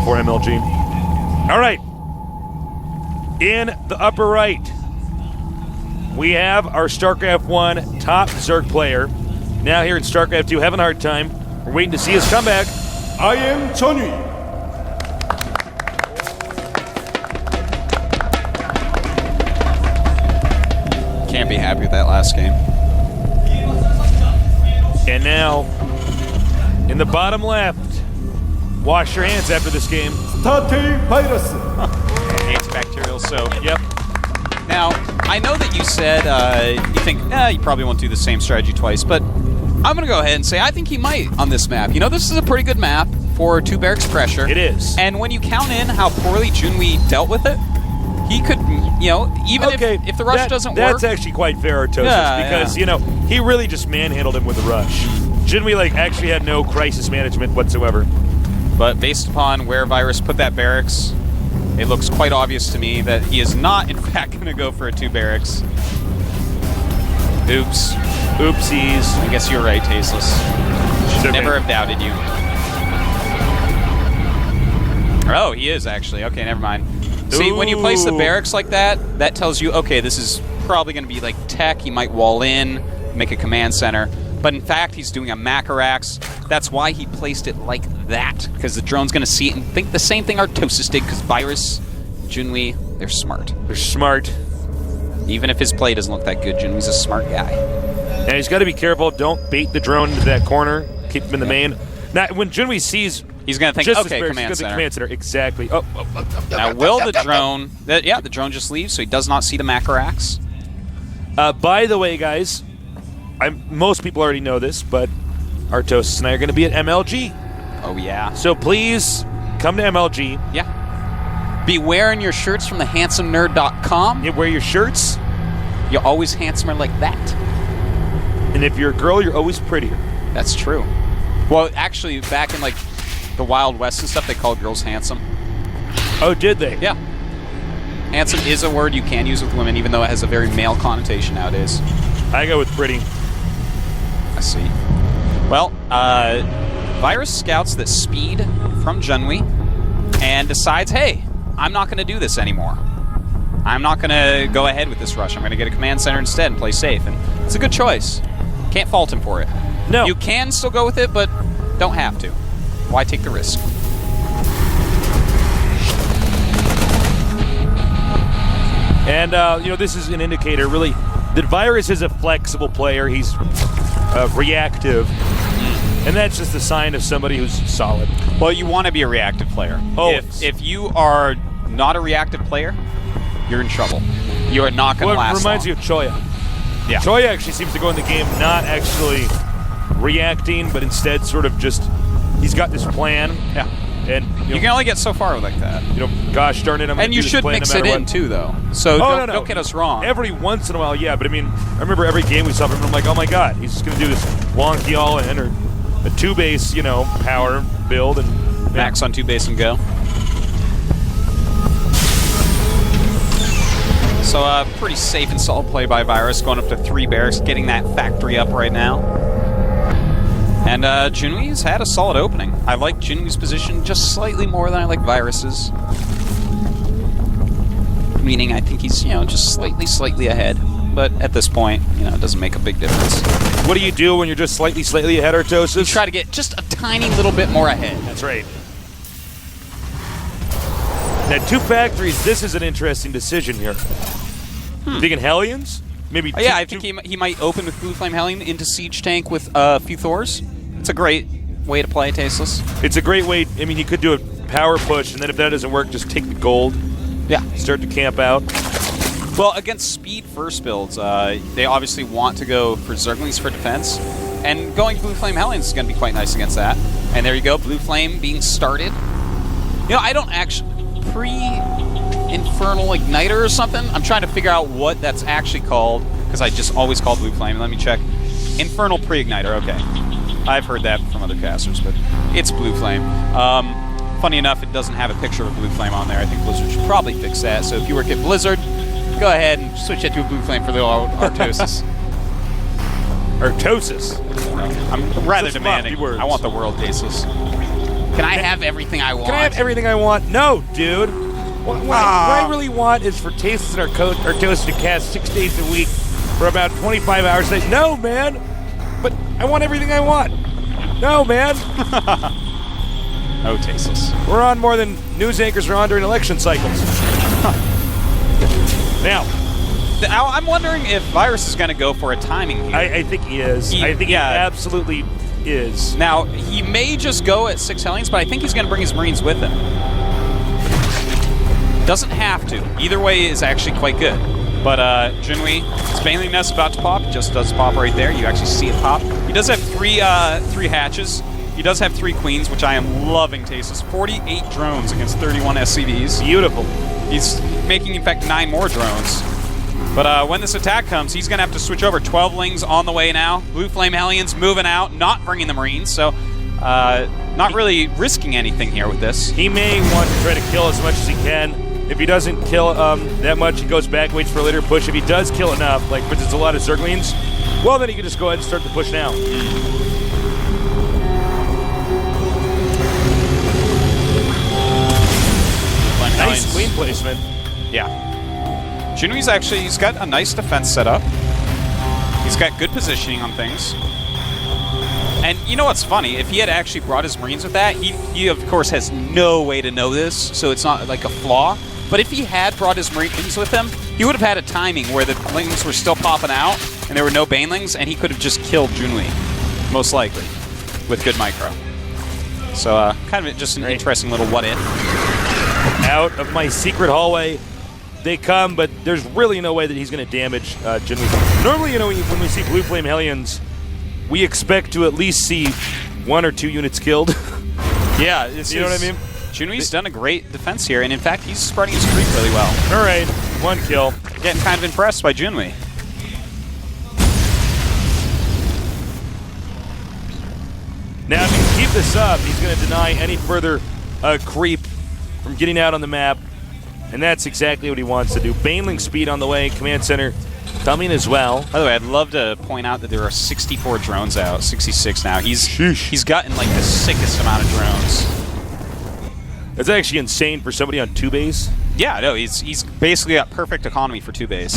before MLG. All right. In the upper right, we have our StarCraft 1 top Zerg player. Now here in StarCraft 2, having a hard time. We're waiting to see his comeback. I am Junwi. Can't be happy with that last game. And now, in the bottom left, wash your hands after this game. Tate virus. Antibacterial soap. Yep. Now, I know that you said you think, you probably won't do the same strategy twice, but I'm going to go ahead and say I think he might on this map. You know, this is a pretty good map for 2 barracks pressure. It is. And when you count in how poorly Junwi dealt with it, he could, you know, even if the rush doesn't work. That's actually quite fair, Artosis, because, you know, he really just manhandled him with the rush. Junwi, like, actually had no crisis management whatsoever. But based upon where Virus put that barracks, it looks quite obvious to me that he is not, in fact, going to go for a 2 barracks. Oops. Oopsies. I guess you're right, Tasteless. Should never have doubted you. Oh, he is, actually. Okay, never mind. See, when you place the barracks like that, that tells you, okay, this is probably going to be like tech. He might wall in, make a command center. But in fact, he's doing a Macarax. That's why he placed it like that, because the drone's going to see it and think the same thing Artosis did, because Virus, Junwi, they're smart. They're smart. Even if his play doesn't look that good, Junwi's a smart guy. And he's got to be careful. Don't bait the drone into that corner. Keep him in the main. Now, when Junwi sees... He's going to think, just okay, command center. Exactly. Oh. Now, will the drone... Yeah, the drone just leaves, so he does not see the Macarax. By the way, guys, most people already know this, but Artosis and I are going to be at MLG. Oh, yeah. So please come to MLG. Yeah. Be wearing your shirts from thehandsomnerd.com. You wear your shirts. You're always handsomer like that. And if you're a girl, you're always prettier. That's true. Well, actually, back in, like, the Wild West and stuff, they called girls handsome. Oh, did they? Yeah. Handsome is a word you can use with women, even though it has a very male connotation nowadays. I go with pretty. I see. Well, Virus scouts the speed from Junwi and decides, hey, I'm not going to do this anymore. I'm not going to go ahead with this rush. I'm going to get a command center instead and play safe. And it's a good choice. Can't fault him for it. No. You can still go with it, but don't have to. Why take the risk? And, you know, this is an indicator, really, that Virus is a flexible player. He's reactive. And that's just a sign of somebody who's solid. Well, you want to be a reactive player. If you are not a reactive player, you're in trouble. You are not going to last It reminds long. me of Choya. Yeah. Choya actually seems to go in the game not actually reacting, but instead sort of just, he's got this plan. Yeah. And you can only get so far like that. You know, gosh darn it, I'm and you should mix it in too, though. So don't get us wrong. Every once in a while, yeah. But I mean, I remember every game we saw from him. I'm like, oh my god, he's just gonna do this wonky all in or a 2-base, you know, power build and max on 2-base and go. So pretty safe and solid play by Virus, going up to 3 barracks, getting that factory up right now. And Junwi's had a solid opening. I like Junwi's position just slightly more than I like Virus's. Meaning I think he's, you know, just slightly ahead. But at this point, you know, it doesn't make a big difference. What do you do when you're just slightly ahead, Artosis? You try to get just a tiny little bit more ahead. That's right. Now, 2 factories, this is an interesting decision here. You thinking Hellions? Maybe yeah, I think he might open with Blue Flame Hellion into Siege Tank with a few Thors. It's a great way to play Tasteless. It's a great way. I mean, he could do a power push, and then if that doesn't work, just take the gold. Yeah. Start to camp out. Well, against speed first builds, they obviously want to go for Zerglings for defense. And going Blue Flame Hellions is going to be quite nice against that. And there you go, Blue Flame being started. You know, I don't actually... Pre-Infernal Igniter or something? I'm trying to figure out what that's actually called, because I just always call Blue Flame. Let me check. Infernal Pre-Igniter, okay. I've heard that from other casters, but it's Blue Flame. Funny enough, it doesn't have a picture of a Blue Flame on there. I think Blizzard should probably fix that. So if you work at Blizzard, go ahead and switch it to a Blue Flame for the Artosis. Artosis? I'm rather demanding. I want the world Tasteless. Can I have everything I want? Can I have everything I want? No, dude. What I really want is for Tasteless and our toast to cast 6 days a week for about 25 hours a day. No, man. But I want everything I want. No, man. Oh, Tasteless. We're on more than news anchors are on during election cycles. Now, I'm wondering if Virus is going to go for a timing here. I think he is. I think he absolutely is. Now, he may just go at 6 Hellions, but I think he's going to bring his Marines with him. Doesn't have to. Either way is actually quite good. But Junwi, his Baneling Nest about to pop. It just does pop right there. You actually see it pop. He does have three hatches. He does have 3 queens, which I am loving. Tasteless. 48 drones against 31 SCVs. Beautiful. He's making, in fact, 9 more drones. But when this attack comes, he's going to have to switch over. 12 Lings on the way now. Blue Flame Hellions moving out, not bringing the Marines. So not really risking anything here with this. He may want to try to kill as much as he can. If he doesn't kill that much, he goes back, waits for a later push. If he does kill enough, like for instance a lot of Zerglings, well then he can just go ahead and start the push now. Nice queen placement. Yeah. Junwi's actually, he's got a nice defense set up. He's got good positioning on things. And you know what's funny? If he had actually brought his Marines with that, he of course has no way to know this, so it's not like a flaw. But if he had brought his Marines with him, he would have had a timing where the Lings were still popping out and there were no Banelings, and he could have just killed Junwi, most likely, with good micro. So kind of just an interesting little what-if. Out of my secret hallway they come, but there's really no way that he's going to damage Junwi. Normally, you know, when we see Blue Flame Hellions, we expect to at least see 1 or 2 units killed. Yeah, you know what I mean? Junwi's done a great defense here, and in fact, he's spreading his creep really well. All right, 1 kill. Getting kind of impressed by Junwi. Now, if he can keep this up, he's going to deny any further creep from getting out on the map, and that's exactly what he wants to do. Baneling speed on the way, command center coming as well. By the way, I'd love to point out that there are 64 drones out, 66 now. He's gotten like the sickest amount of drones. That's actually insane for somebody on 2 base. Yeah, no, he's basically got perfect economy for 2 base.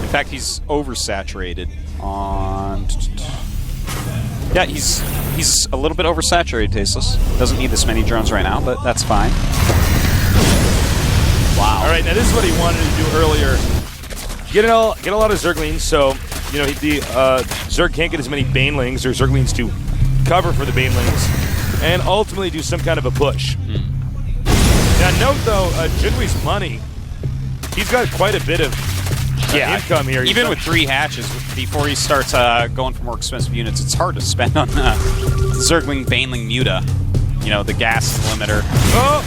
In fact, he's oversaturated on. Yeah, he's a little bit oversaturated, Tasteless. Doesn't need this many drones right now, but that's fine. Wow. All right, now this is what he wanted to do earlier. Get a lot of Zerglings, so you know the Zerg can't get as many Banelings or Zerglings to cover for the Banelings, and ultimately do some kind of a push. Now note though, Junwi's money, he's got quite a bit of income here. Even with 3 hatches, before he starts going for more expensive units, it's hard to spend on Zergling Baneling Muta. You know, the gas limiter. Oh!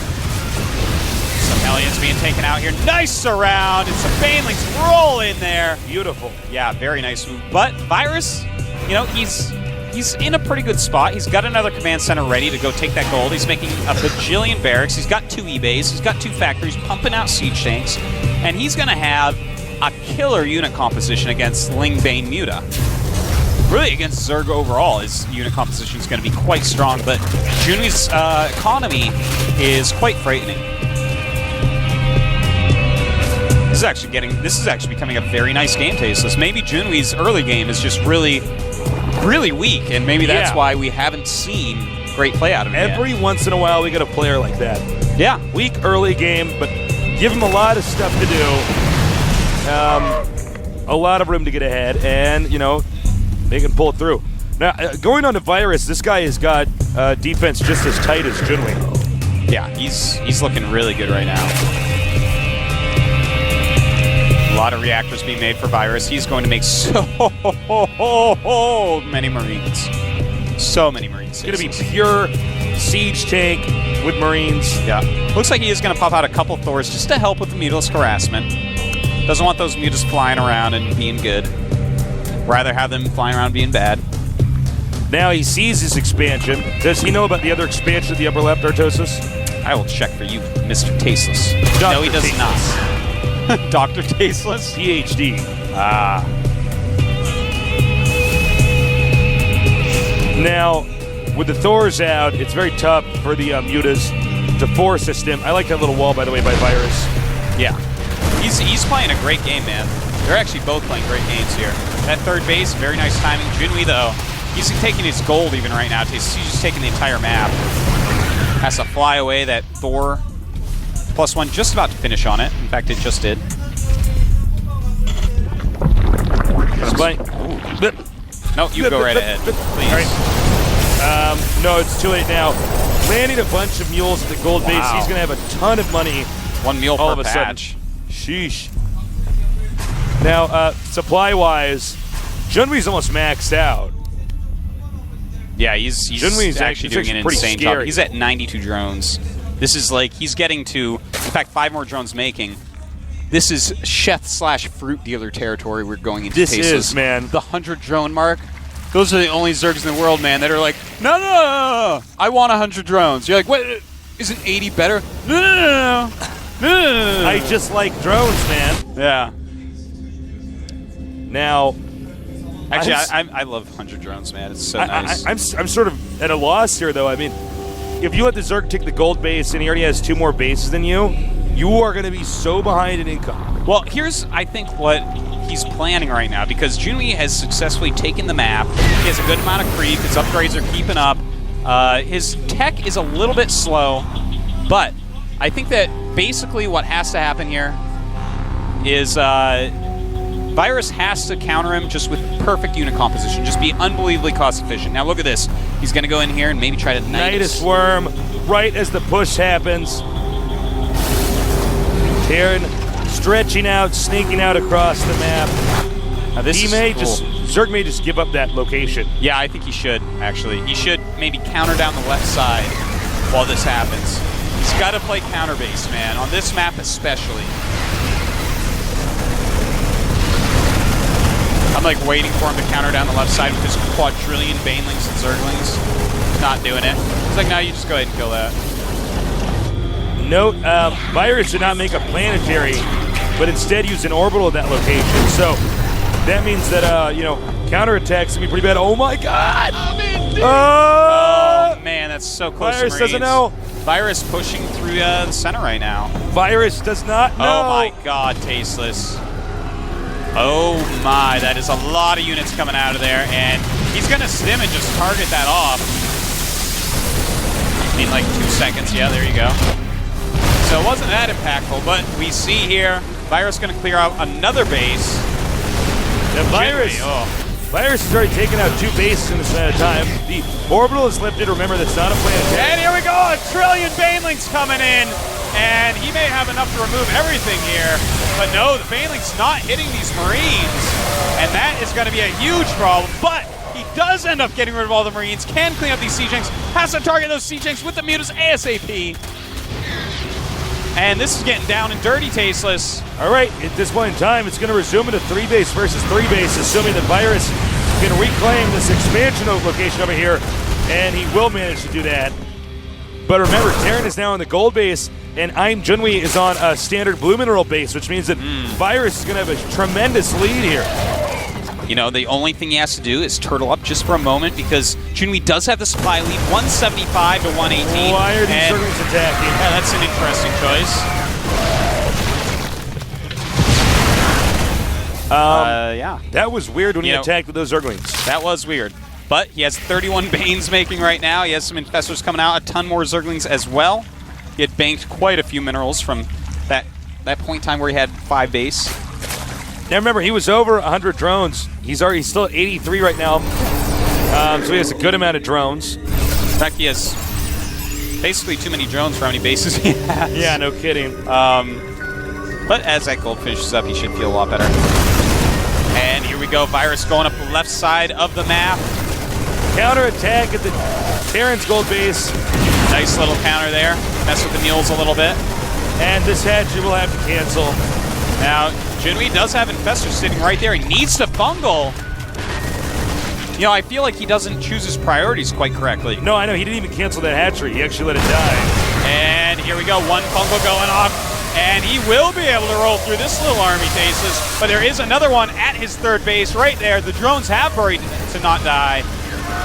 Some Hellions being taken out here. Nice surround, and some Banelings roll in there. Beautiful. Yeah, very nice move. But Virus, you know, he's in a pretty good spot. He's got another command center ready to go take that gold. He's making a bajillion barracks. He's got 2 E-bays. He's got 2 factories pumping out siege tanks. And he's going to have a killer unit composition against Ling Bane Muta. Really, against Zerg overall, his unit composition is going to be quite strong, but Junwi's economy is quite frightening. This is actually becoming a very nice game, Tasteless. Maybe Junwi's early game is just really, really weak, and maybe that's why we haven't seen great play out of him Every once in a while, we get a player like that. Yeah. Weak early game, but give him a lot of stuff to do. A lot of room to get ahead, and, you know, they can pull it through. Now, going on to Virus, this guy has got defense just as tight as Junwi. Yeah, he's looking really good right now. A lot of reactors being made for Virus. He's going to make so many Marines. So many Marines. It's going to be pure siege tank with Marines. Yeah. Looks like he is going to pop out a couple Thors just to help with the mutilous harassment. Doesn't want those mutas flying around and being good. Rather have them flying around being bad. Now he sees his expansion. Does he know about the other expansion at the upper left, Artosis? I will check for you, Mr. Tasteless. No, he does not. Dr. Tasteless? PhD. Now, with the Thors out, it's very tough for the Mutas to force a stim. I like that little wall, by the way, by Virus. Yeah. He's playing a great game, man. They're actually both playing great games here. That third base, very nice timing. Junwi, though, he's taking his gold even right now. He's just taking the entire map. Has to fly away. That Thor +1 just about to finish on it. In fact, it just did. No, you go right ahead, please. All right. No, it's too late now. Landing a bunch of mules at the gold base. Wow. He's going to have a ton of money. 1 mule all per of a patch. sudden. Sheesh. Now, supply-wise, Junwi's almost maxed out. Yeah, he's Junwi's actually doing an pretty insane scary. job. He's at 92 drones. This is like, he's getting to, in fact, 5 more drones making. This is chef/fruit dealer territory we're going into. This Tasteless. is, man. The 100 drone mark. Those are the only Zergs in the world, man, that are like, no, I want 100 drones. You're like, what? Isn't 80 better? No. I just like drones, man. Yeah. Now, Actually, I love 100 drones, man. It's so nice. I'm sort of at a loss here, though. I mean, if you let the Zerg take the gold base and he already has 2 more bases than you are going to be so behind in income. Well, here's, I think, what he's planning right now, because Junwi has successfully taken the map. He has a good amount of creep. His upgrades are keeping up. His tech is a little bit slow, but I think that basically what has to happen here is Virus has to counter him just with perfect unit composition, just be unbelievably cost efficient. Now look at this. He's going to go in here and maybe try to Nidus Worm, right as the push happens. Terran stretching out, sneaking out across the map. Now this Zerg may just give up that location. Yeah, I think he should, actually. He should maybe counter down the left side while this happens. He's got to play counter base, man, on this map especially. I'm like waiting for him to counter down the left side with his quadrillion Banelings and Zerglings. He's not doing it. He's like, no, you just go ahead and kill that. Note, Virus did not make a planetary, but instead used an orbital at that location. So that means that, counterattacks can be pretty bad. Oh my god! Oh, man, that's so close. Virus to doesn't know. Virus pushing through the center right now. Virus does not know. Oh my god, Tasteless. Oh my, that is a lot of units coming out of there, and he's going to stim and just target that off. In like 2 seconds, yeah, there you go. So it wasn't that impactful, but we see here, Virus going to clear out another base. The Virus has already taken out 2 bases in this amount of time. The orbital is lifted. Remember, that's not a planetary. And here we go, a trillion Banelings coming in. And he may have enough to remove everything here. But no, the Baneling's not hitting these Marines. And that is going to be a huge problem. But he does end up getting rid of all the Marines, can clean up these siege tanks, has to target those siege tanks with the Mutas ASAP. And this is getting down and dirty, Tasteless. All right, at this point in time, it's going to resume into 3 base versus 3 base, assuming the Virus can reclaim this expansion location over here, and he will manage to do that. But remember, Terran is now on the gold base, and I'm Junwi is on a standard blue mineral base, which means that Virus is going to have a tremendous lead here. You know, the only thing he has to do is turtle up just for a moment, because Junwi does have the supply lead, 175 to 118. Why are these Zerglings attacking? Yeah, that's an interesting choice. Yeah. That was weird when he attacked with those Zerglings. That was weird. But he has 31 Banes making right now. He has some Infestors coming out, a ton more Zerglings as well. He had banked quite a few minerals from that point in time where he had 5 base. Now remember, he was over 100 drones. He's still at 83 right now. So he has a good amount of drones. In fact, he has basically too many drones for how many bases he has. Yeah, no kidding. But as that gold finishes up, he should feel a lot better. And here we go, Virus going up the left side of the map. Counterattack at the Terran's gold base. Nice little counter there. Mess with the mules a little bit. And this hatchery will have to cancel. Now, Junwi does have Infestors sitting right there. He needs to bungle. You know, I feel like he doesn't choose his priorities quite correctly. No, I know. He didn't even cancel that hatchery. He actually let it die. And here we go. 1 bungle going off. And he will be able to roll through this little army, Tasteless. But there is another one at his 3rd base right there. The drones have buried to not die.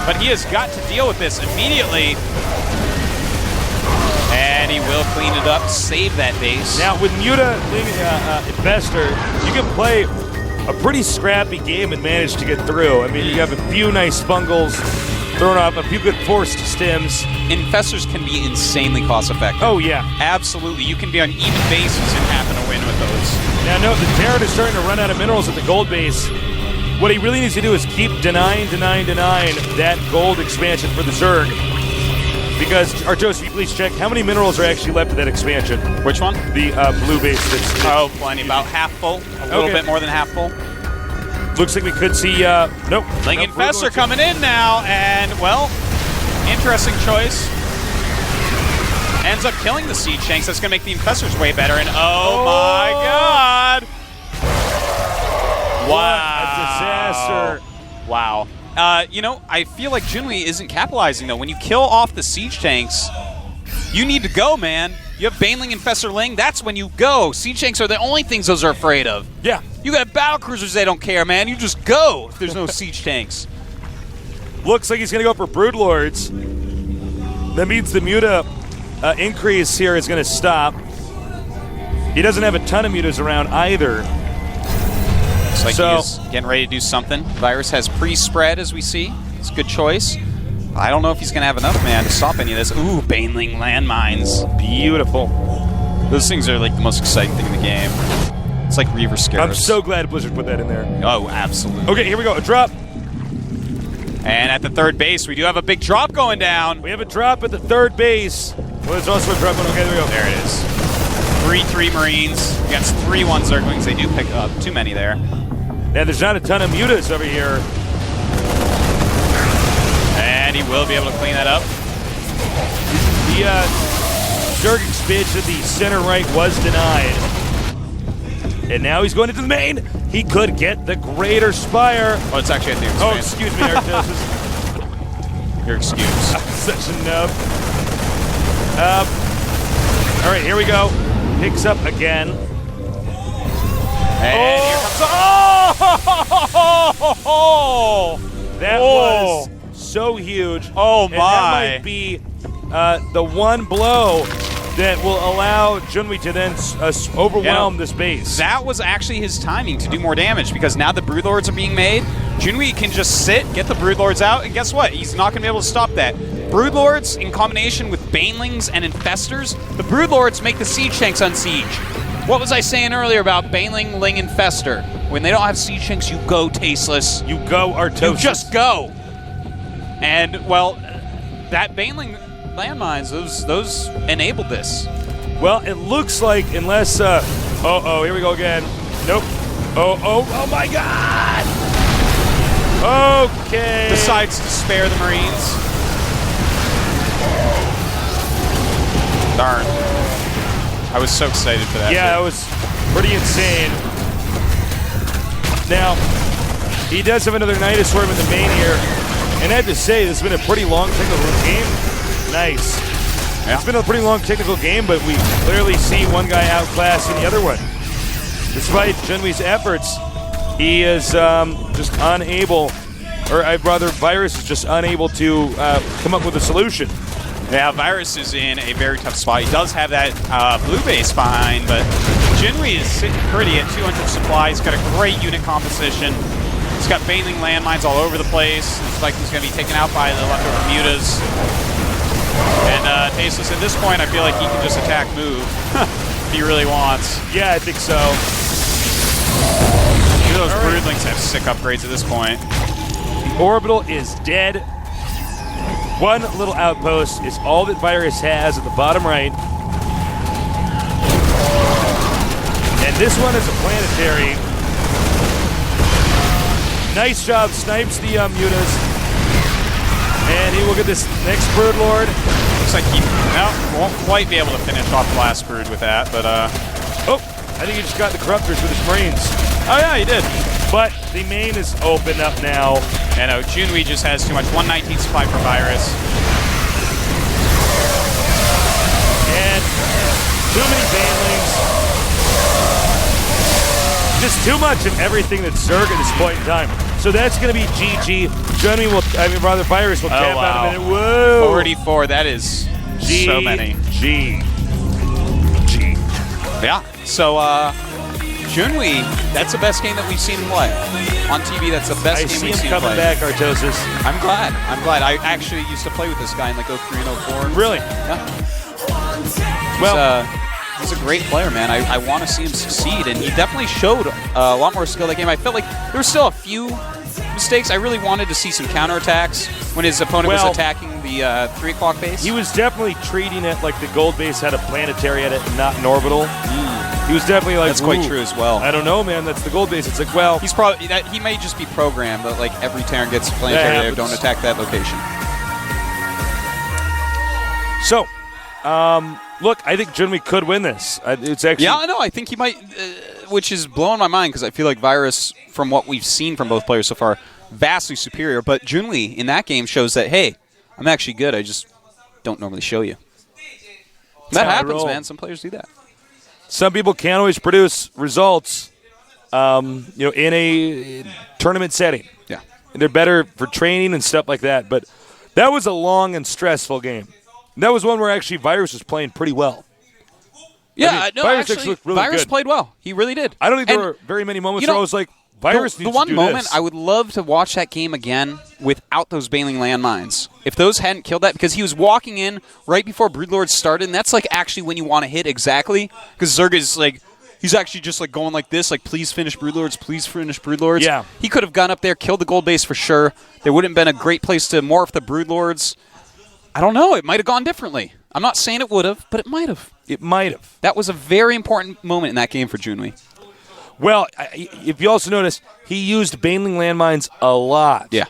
but he has got to deal with this immediately. And he will clean it up, save that base. Now, with Muta Investor, you can play a pretty scrappy game and manage to get through. I mean, you have a few nice bungles thrown off, a few good forced stims. Infestors can be insanely cost-effective. Oh, yeah. Absolutely. You can be on even bases and happen to win with those. Now, note, the Terran is starting to run out of minerals at the gold base. What he really needs to do is keep denying that gold expansion for the Zerg. Because, Artos, if you please check, how many minerals are actually left of that expansion? Which one? The blue base. Oh, plenty. About half full. A little bit more than half full. Looks like we could see, nope. Ling Infestor coming in now, and, well, interesting choice. Ends up killing the Siege Tanks. That's going to make the Infestors way better, and oh my god! Wow. What a disaster. Wow. You know, I feel like Junwi isn't capitalizing, though. When you kill off the Siege Tanks, you need to go, man. You have Baneling, Infestor, Ling, that's when you go. Siege Tanks are the only things those are afraid of. Yeah. You got battle cruisers, they don't care, man. You just go if there's no Siege Tanks. Looks like he's going to go for Broodlords. That means the Muta increase here is going to stop. He doesn't have a ton of Mutas around either. Looks like he's getting ready to do something. Virus has pre-spread, as we see. It's a good choice. I don't know if he's going to have enough, man, to stop any of this. Ooh, Baneling landmines. Beautiful. Those things are like the most exciting thing in the game. It's like Reaver Scarabs. I'm so glad Blizzard put that in there. Oh, absolutely. Okay, here we go. A drop. And at the third base, we do have a big drop going down. We have a drop at the third base. Well, there's also a drop going. Okay, there we go. There it is. 3-3 Marines against 3-1 Zerglings. They do pick up too many there. Now, there's not a ton of Mutas over here. And he will be able to clean that up. The Zerg expansion at the center right was denied. And now he's going into the main. He could get the Greater Spire. Oh, it's actually at the Oh, expansion. excuse me, Artos. Your excuse. Such a nub. All right, here we go. Picks up again. And here comes That was so huge. Oh, And that my. might be the one blow that will allow Junwi to then overwhelm this base. That was actually his timing to do more damage, because now the Broodlords are being made. Junwi can just sit, get the Broodlords out, and guess what? He's not going to be able to stop that. Broodlords, in combination with Banelings and Infestors, the Broodlords make the Siege Tanks unsiege. What was I saying earlier about Baneling, Ling, Infestor? When they don't have Siege Tanks, you go Tasteless. You go, Artos. You just go. And, well, that Baneling landmines, those enabled this. Well, it looks like unless, here we go again. Nope. Oh my God! Okay. Decides to spare the Marines. Darn. I was so excited for that. Yeah, it was pretty insane. Now, he does have another Nidus Swarm in the main here. And I have to say, this has been a pretty long technical game. Nice. Yeah. It's been a pretty long technical game, but we clearly see one guy outclassing the other one. Despite Junwi's efforts, he is just unable, or I'd rather, Virus is just unable to come up with a solution. Yeah, Virus is in a very tough spot. He does have that blue base behind, but Junwi is sitting pretty at 200 supply. He's got a great unit composition. He's got Baneling landmines all over the place. Looks like he's going to be taken out by the leftover Mutas. And Tasteless, at this point, I feel like he can just attack move if he really wants. Yeah, I think so. Those Broodlings have sick upgrades at this point. The Orbital is dead. One little outpost is all that Virus has at the bottom right. And this one is a planetary. Nice job, snipes the Mutas. And he will get this next Broodlord. Looks like he won't quite be able to finish off the last Brood with that, but oh, I think he just got the Corruptors with his Marines. oh yeah, he did. But the main is open up now. And Junwi just has too much. 119 supply for Virus. And too many Banelings. Just too much of everything that's Zerg at this point in time. So that's going to be GG. Junwi will, rather Virus will tap out in a minute. Whoa. 44, that is so many. G. Yeah. So, Junwi, that's the best game that we've seen him play. On TV, that's the best game we've seen him play. I see him coming back, Artosis. I'm glad. I actually used to play with this guy in like 03 and 04. Really? Yeah. Well, he's a great player, man. I want to see him succeed, and he definitely showed a lot more skill that game. I felt like there were still a few mistakes. I really wanted to see some counterattacks when his opponent was attacking the 3 o'clock base. He was definitely treating it like the gold base had a planetary at it and not an orbital. He was definitely like, that's quite true as well. I don't know, man. That's the gold base. It's like, well, he's probably he may just be programmed, but like every Terran gets planetary there, don't attack that location. So, look, I think Junwi could win this. It's actually I know. I think he might, which is blowing my mind because I feel like Virus, from what we've seen from both players so far, vastly superior. But Junwi in that game shows that, hey, I'm actually good. I just don't normally show you. That happens, man. Some players do that. Some people can't always produce results, in a tournament setting. Yeah, and they're better for training and stuff like that. But that was a long and stressful game. That was one where actually Virus was playing pretty well. Yeah, Virus actually looked really Virus good. Played well. He really did. I don't think there were very many moments where I was like, Virus needs the one to do moment this. I would love to watch that game again without those bailing landmines. If those hadn't killed that, because he was walking in right before Broodlords started, and that's like actually when you want to hit exactly, because Zerg is like, he's actually just like going like this, like please finish Broodlords, please finish Broodlords. Yeah. He could have gone up there, killed the gold base for sure. There wouldn't have been a great place to morph the Broodlords. I don't know. It might have gone differently. I'm not saying it would have, but it might have. It might have. That was a very important moment in that game for Junwi. Well, if you also notice, he used Baneling landmines a lot. Yeah.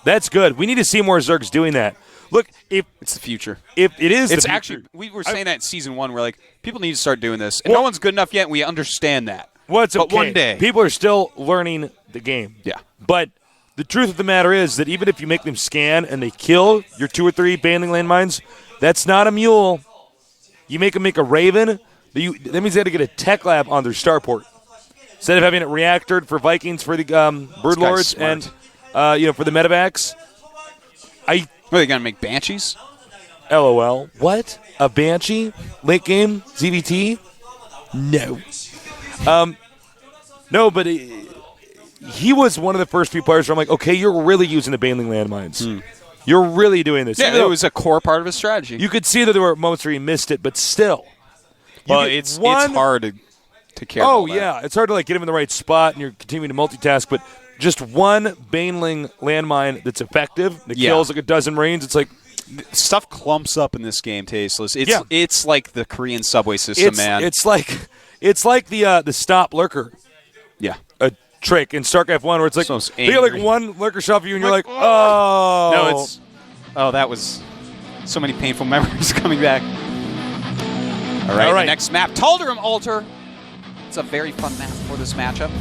That's good. We need to see more Zergs doing that. Look, if it's the future. If it is it's the future, actually, we were saying that in Season 1, we're like, people need to start doing this. And no one's good enough yet, and we understand that. Well, it's okay. But one day. People are still learning the game. Yeah. But the truth of the matter is that even if you make them scan and they kill your 2 or 3 Baneling landmines, that's not a mule. You make them make a Raven, that means they had to get a tech lab on their starport. Instead of having it reactored for Vikings for the Broodlords and for the medevacs. Are they going to make Banshees? LOL. What? A Banshee? Late game? ZVT? No. No, but he was one of the first few players where I'm like, okay, you're really using the Baneling landmines. You're really doing this. Yeah, it was a core part of his strategy. You could see that there were moments where he missed it, but still. Well, it's hard to carry. Oh, yeah. It's hard to get him in the right spot, and you're continuing to multitask, but just one Baneling landmine that's effective, that kills like a dozen Marines, it's like... Stuff clumps up in this game, Tasteless. It's like the Korean subway system, man. It's like the stop lurker. Yeah. A trick in StarCraft 1 where it's like, they get like one lurker shot for you, and you're like, oh. No, it's... Oh, that was so many painful memories coming back. All right, the next map, Tal'Darim Altar. It's a very fun map for this matchup.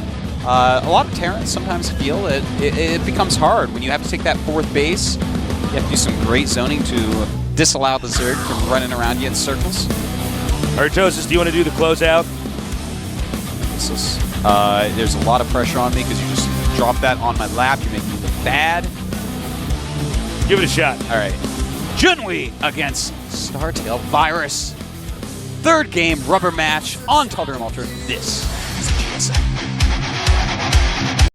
A lot of Terrans sometimes feel it becomes hard when you have to take that 4th base. You have to do some great zoning to disallow the Zerg from running around you in circles. Artosis, do you want to do the closeout? There's a lot of pressure on me because you just dropped that on my lap. You make me look bad. Give it a shot. All right. Junwi against Startail Virus. 3rd game, rubber match on Tal'Darim Altar. This is GSM.